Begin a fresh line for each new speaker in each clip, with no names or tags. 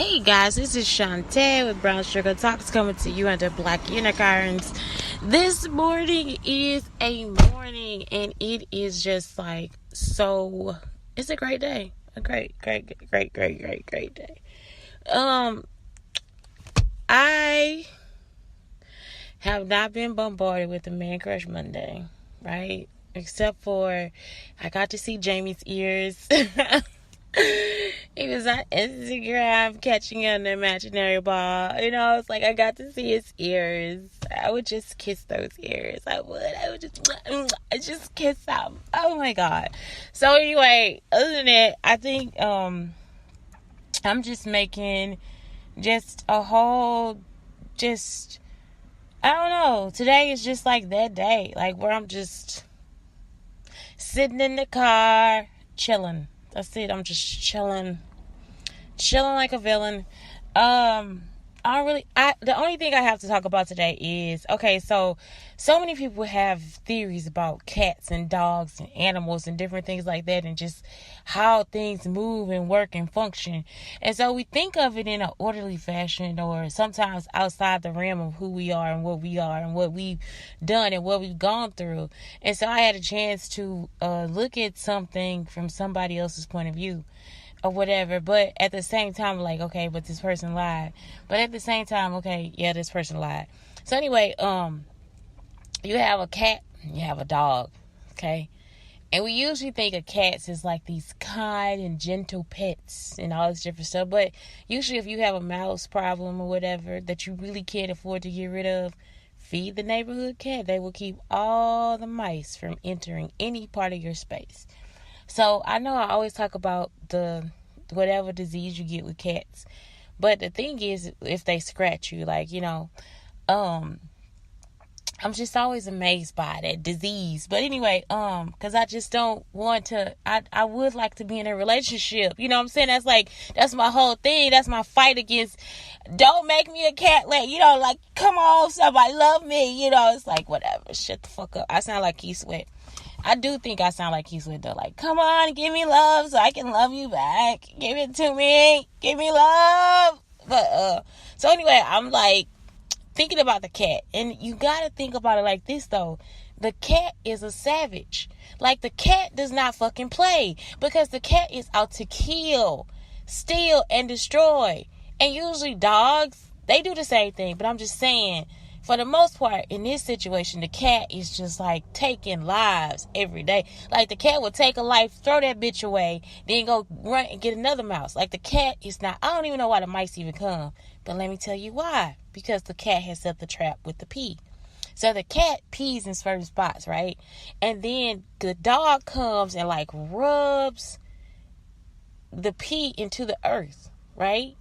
Hey guys, this is Shantae with Brown Sugar Talks coming to you under Black Unicorns. This morning is a morning and it is just like so, it's a great day. A great day. I have not been bombarded with a Man Crush Monday, right? Except for I got to see Jamie's ears. He was on Instagram catching an imaginary ball. It's like I got to see his ears. I would just kiss those ears. I would just kiss them. Oh my God. So anyway, other than that, I think I'm just making just a whole I don't know. Today is just like that day. Like where I'm just sitting in the car, chilling. That's it. I'm just chilling like a villain. The only thing I have to talk about today is, okay, so many people have theories about cats and dogs and animals and different things like that and just how things move and work and function. And so we think of it in an orderly fashion or sometimes outside the realm of who we are and what we've done and what we've gone through. And so I had a chance to look at something from somebody else's point of view or whatever, but at the same time, like, okay, but this person lied. But at the same time, okay, yeah, this person lied. So anyway, you have a cat, you have a dog, okay? And we usually think of cats as like these kind and gentle pets and all this different stuff. But usually if you have a mouse problem or whatever that you really can't afford to get rid of, feed the neighborhood cat. They will keep all the mice from entering any part of your space. So I know I always talk about the whatever disease you get with cats. But the thing is, if they scratch you, like, I'm just always amazed by that disease. But anyway, because I just don't want to, I would like to be in a relationship. You know what I'm saying? That's my whole thing. That's my fight against, don't make me a cat, like, come on, somebody love me. It's like, whatever, shut the fuck up. I sound like Keith Sweat. I do think I sound like Keith Sweat though. Like, come on, give me love so I can love you back. Give it to me. Give me love. But, so anyway, I'm like, thinking about the cat, and you gotta think about it like this though. The cat is a savage. Like, the cat does not fucking play, because the cat is out to kill, steal, and destroy. And usually dogs, they do the same thing. But I'm just saying, for the most part, in this situation, the cat is just like taking lives every day. Like, the cat will take a life, throw that bitch away, then go run and get another mouse. Like, the cat is not, I don't even know why the mice even come. But let me tell you why. Because the cat has set the trap with the pee. So the cat pees in certain spots, right? And then the dog comes and like rubs the pee into the earth, right?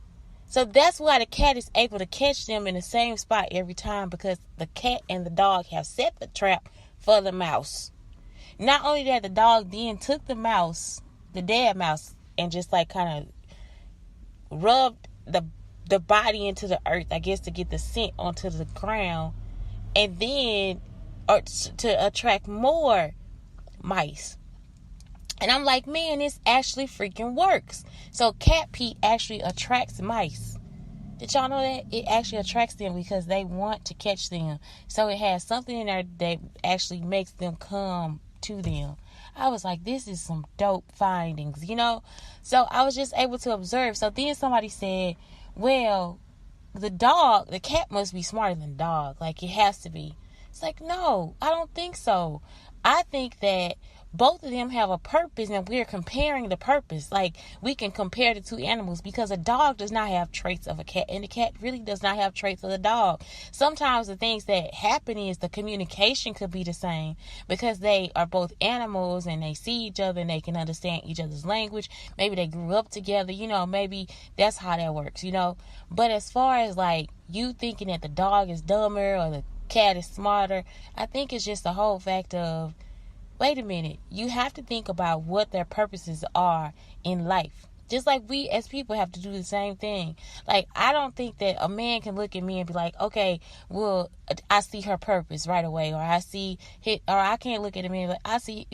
So that's why the cat is able to catch them in the same spot every time, because the cat and the dog have set the trap for the mouse. Not only that, the dog then took the mouse, the dead mouse, and just like kind of rubbed the body into the earth, I guess, to get the scent onto the ground, and then to attract more mice. And I'm like, man, this actually freaking works. So cat pee actually attracts mice. Did y'all know that? It actually attracts them because they want to catch them. So it has something in there that actually makes them come to them. I was like, this is some dope findings, So I was just able to observe. So then somebody said, well, the cat must be smarter than the dog. Like, it has to be. It's like, no, I don't think so. I think that both of them have a purpose, and we're comparing the purpose. Like, we can compare the two animals, because a dog does not have traits of a cat, and the cat really does not have traits of the dog. Sometimes the things that happen is the communication could be the same, because they are both animals and they see each other and they can understand each other's language. Maybe they grew up together, maybe that's how that works, But as far as like you thinking that the dog is dumber or the cat is smarter, I think it's just the whole fact of, wait a minute, you have to think about what their purposes are in life. Just like we as people have to do the same thing. Like, I don't think that a man can look at me and be like, okay, well, I see her purpose right away. Or I can't look at a man like, I see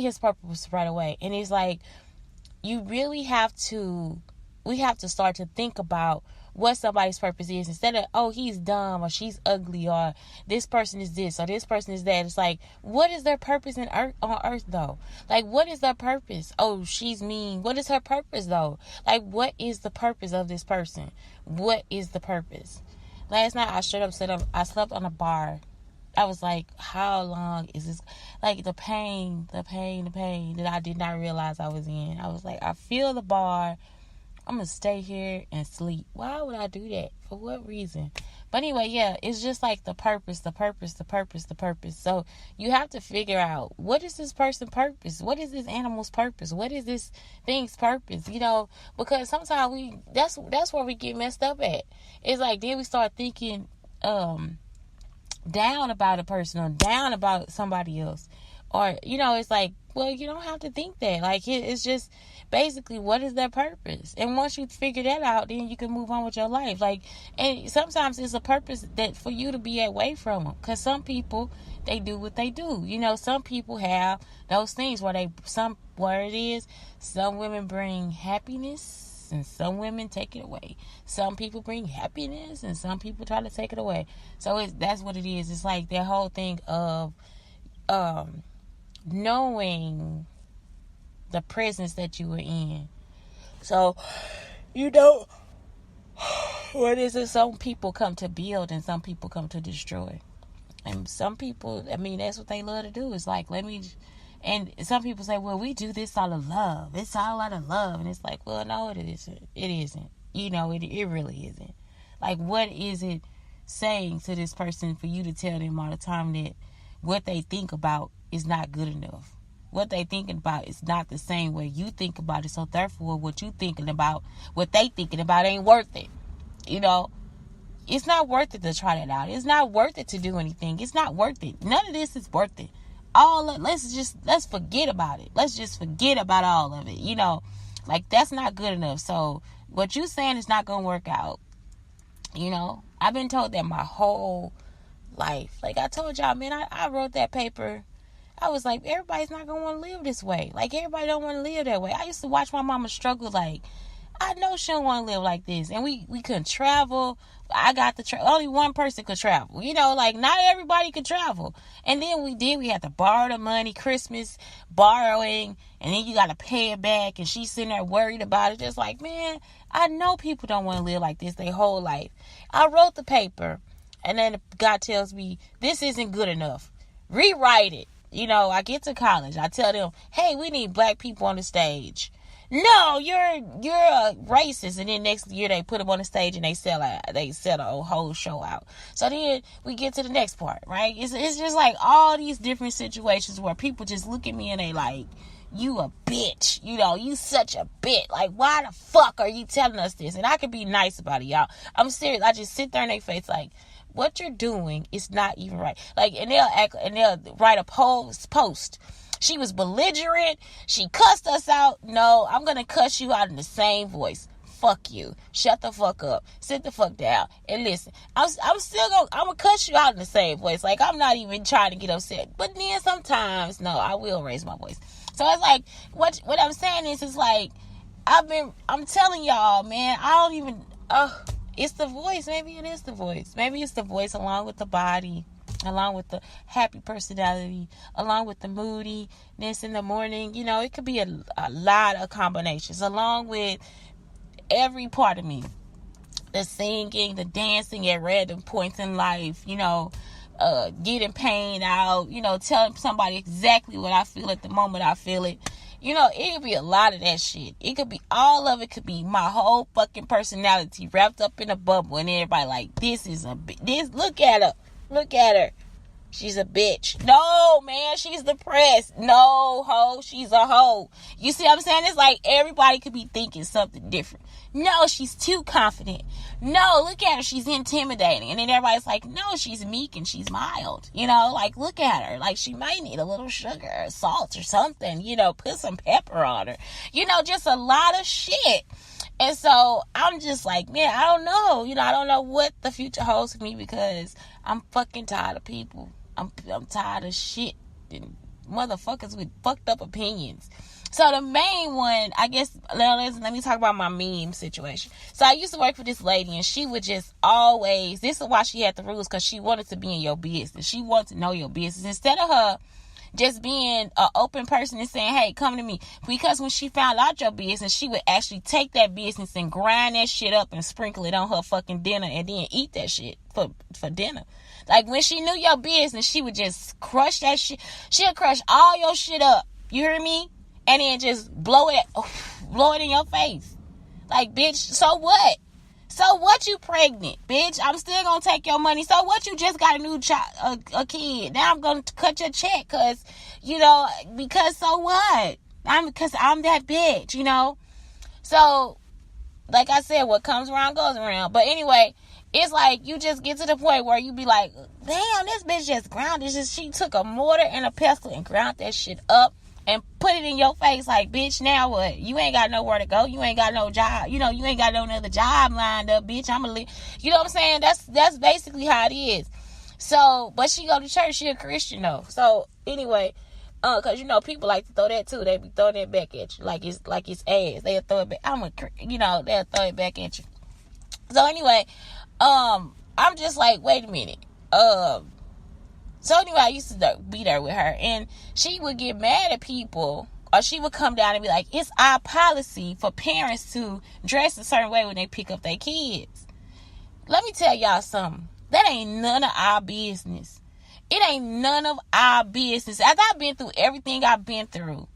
his purpose right away. And it's like, you really have to, we have to start to think about what somebody's purpose is, instead of, oh, he's dumb, or she's ugly, or this person is this, or this person is that. It's like, what is their purpose on earth though? Like, what is their purpose? Oh, she's mean. What is her purpose though? Like, what is the purpose of this person? What is the purpose? Last night I slept on a bar. I was like, how long is this? Like, the pain that I did not realize I was in. I was like, I feel the bar. I'm going to stay here and sleep. Why would I do that? For what reason? But anyway, yeah, it's just like the purpose. So you have to figure out, what is this person's purpose? What is this animal's purpose? What is this thing's purpose? You know, because sometimes that's where we get messed up at. It's like, then we start thinking down about a person, or down about somebody else. Or, you know, it's like, well, you don't have to think that. Like, it's just basically, what is their purpose? And once you figure that out, then you can move on with your life. Like, and sometimes it's a purpose that for you to be away from them. Because some people, they do what they do. You know, some people have those things where some women bring happiness and some women take it away. Some people bring happiness and some people try to take it away. So that's what it is. It's like that whole thing of knowing the presence that you were in. So, you know, what is it? Some people come to build and some people come to destroy. And some people, I mean, that's what they love to do. It's like, and some people say, well, we do this out of love. It's all out of love. And it's like, well, no, it isn't. It isn't. You know, it really isn't. Like, what is it saying to this person for you to tell them all the time that what they think about is not good enough? What they thinking about is not the same way you think about it. So therefore, what you thinking about, what they thinking about ain't worth it. You know, it's not worth it to try that out. It's not worth it to do anything. It's not worth it. None of this is worth it. Let's forget about it. Let's just forget about all of it. You know, like, that's not good enough. So what you saying is not going to work out. You know, I've been told that my whole life. Like I told y'all, man, I wrote that paper. I was like, everybody's not going to want to live this way. Like, everybody don't want to live that way. I used to watch my mama struggle. Like, I know she don't want to live like this. And we couldn't travel. I got only one person could travel. You know, like, not everybody could travel. And then we had to borrow the money, Christmas, borrowing, and then you got to pay it back. And she's sitting there worried about it. Just like, man, I know people don't want to live like this their whole life. I wrote the paper, and then God tells me, this isn't good enough. Rewrite it. You know, I get to college. I tell them, hey, we need black people on the stage. No, you're a racist. And then next year they put them on the stage and they sell a whole show out. So then we get to the next part, right? It's just like all these different situations where people just look at me and they like, you a bitch. You know, you such a bitch. Like, why the fuck are you telling us this? And I can be nice about it, y'all. I'm serious. I just sit there in their face like, what you're doing is not even right. Like, and they'll write a post. She was belligerent. She cussed us out. No, I'm going to cuss you out in the same voice. Fuck you. Shut the fuck up. Sit the fuck down. And listen, I'm going to cuss you out in the same voice. Like, I'm not even trying to get upset. But then sometimes, no, I will raise my voice. So it's like, what I'm saying is like, I'm telling y'all, man, I don't even, it's the voice. Maybe it is the voice. Maybe it's the voice along with the body, along with the happy personality, along with the moodiness in the morning. You know, it could be a lot of combinations, along with every part of me. The singing, the dancing at random points in life, you know, getting pain out, you know, telling somebody exactly what I feel at the moment I feel it. You know, it could be a lot of that shit. It could be, all of it could be my whole fucking personality wrapped up in a bubble, and everybody like, look at her. She's a bitch. No, man, she's depressed. No, hoe, she's a hoe. You see what I'm saying? It's like everybody could be thinking something different. No, she's too confident. No, look at her, she's intimidating. And then everybody's like, no, she's meek and she's mild. You know, like, look at her. Like, she might need a little sugar or salt or something. You know, put some pepper on her. You know, just a lot of shit. And so I'm just like, man, I don't know. You know, I don't know what the future holds for me, because I'm fucking tired of people. I'm tired of shit and motherfuckers with fucked up opinions. So the main one, I guess, let me talk about my meme situation. So I used to work for this lady, and she would just always, this is why she had the rules, because she wanted to be in your business. She wanted to know your business. Instead of her just being an open person and saying, hey, come to me. Because when she found out your business, she would actually take that business and grind that shit up and sprinkle it on her fucking dinner and then eat that shit for dinner. Like, when she knew your business, she would just crush that shit. She'll crush all your shit up. You hear me? And then just blow it in your face. Like, bitch, so what? So what, you pregnant, bitch? I'm still gonna take your money. So what, you just got a new child, a kid. Now I'm gonna cut your check, cause, because so what? Because I'm that bitch, So, like I said, what comes around goes around. But anyway, it's like, you just get to the point where you be like, damn, this bitch just ground this. She took a mortar and a pestle and ground that shit up and put it in your face. Like, bitch, now what? You ain't got nowhere to go. You ain't got no job. You ain't got no other job lined up, bitch. I'm gonna you know what I'm saying? That's basically how it is. So, but she go to church. She a Christian though. So anyway, cause people like to throw that too. They be throwing that back at you like it's ass. They'll throw it back. They'll throw it back at you. So anyway, I'm just like, wait a minute. So anyway, I used to be there with her, and she would get mad at people, or she would come down and be like, it's our policy for parents to dress a certain way when they pick up their kids. Let me tell y'all something. That ain't none of our business. It ain't none of our business. As I've been through everything I've been through,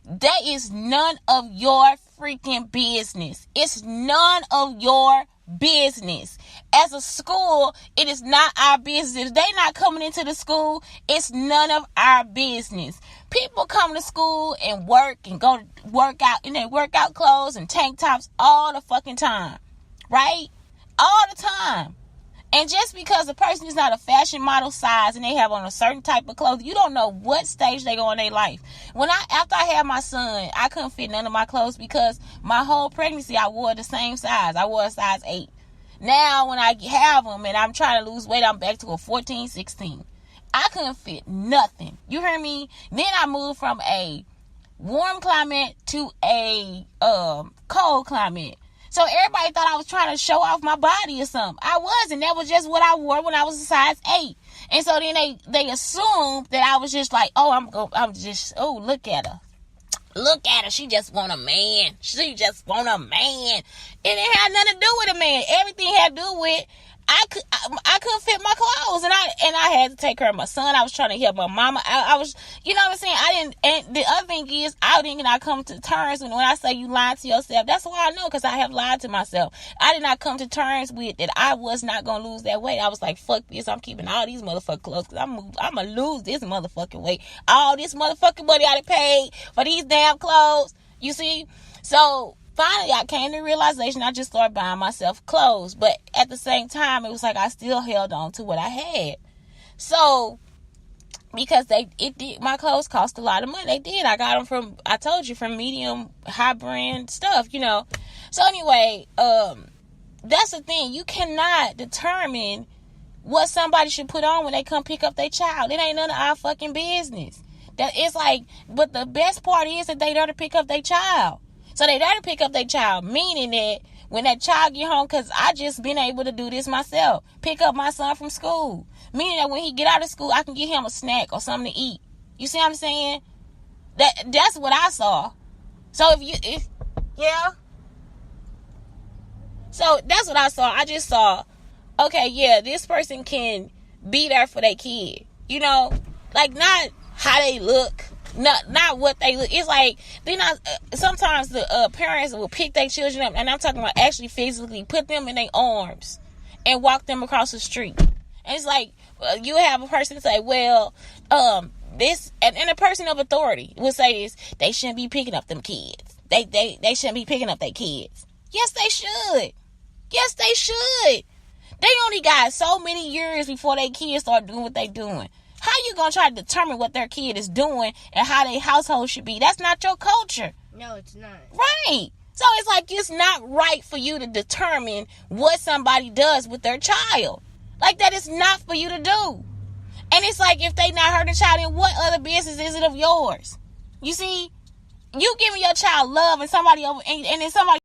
that is none of your freaking business. It's none of your business. As a school, it is not our business. If they not coming into the school, it's none of our business. People come to school and work and go to work out in their workout clothes and tank tops all the fucking time, right? All the time. And just because a person is not a fashion model size and they have on a certain type of clothes, you don't know what stage they go in their life. After I had my son, I couldn't fit none of my clothes because my whole pregnancy I wore the same size. I wore a size 8. Now when I have them and I'm trying to lose weight, I'm back to a 14, 16. I couldn't fit nothing. You hear me? Then I moved from a warm climate to a cold climate. So everybody thought I was trying to show off my body or something. I wasn't. That was just what I wore when I was a size 8. And so then they assumed that I was just like, look at her. Look at her. She just want a man. She just want a man. And it had nothing to do with a man. Everything had to do with I couldn't fit my clothes, and I had to take care of my son. I was trying to help my mama. I was, you know what I'm saying? I didn't. And the other thing is, I did not come to terms when I say you lied to yourself. That's why I know, because I have lied to myself. I did not come to terms with that. I was not gonna lose that weight. I was like, fuck this. I'm keeping all these motherfucking clothes because I'm gonna lose this motherfucking weight. All this motherfucking money I done paid for these damn clothes. You see? So finally, I came to the realization I just started buying myself clothes. But at the same time, it was like I still held on to what I had. So, because my clothes cost a lot of money. They did. I got them from medium, high brand stuff, So anyway, that's the thing. You cannot determine what somebody should put on when they come pick up their child. It ain't none of our fucking business. But the best part is that they there to pick up their child. So they there to pick up their child, meaning that when that child get home, because I just been able to do this myself, pick up my son from school. Meaning that when he get out of school, I can get him a snack or something to eat. You see what I'm saying? That's what I saw. So So that's what I saw. I just saw, okay, yeah, this person can be there for their kid. Like not how they look. Not what they look. It's like they're not. Sometimes the parents will pick their children up, and I'm talking about actually physically put them in their arms and walk them across the street. And it's like you have a person say, "Well, this," and a person of authority will say this: they shouldn't be picking up them kids. They shouldn't be picking up their kids. Yes, they should. Yes, they should. They only got so many years before their kids start doing what they doing. How you gonna try to determine what their kid is doing and how their household should be? That's not your culture.
No, it's not.
Right. So it's like it's not right for you to determine what somebody does with their child. Like that is not for you to do. And it's like if they not hurting the child, then what other business is it of yours? You see? you giving your child love and somebody over and then somebody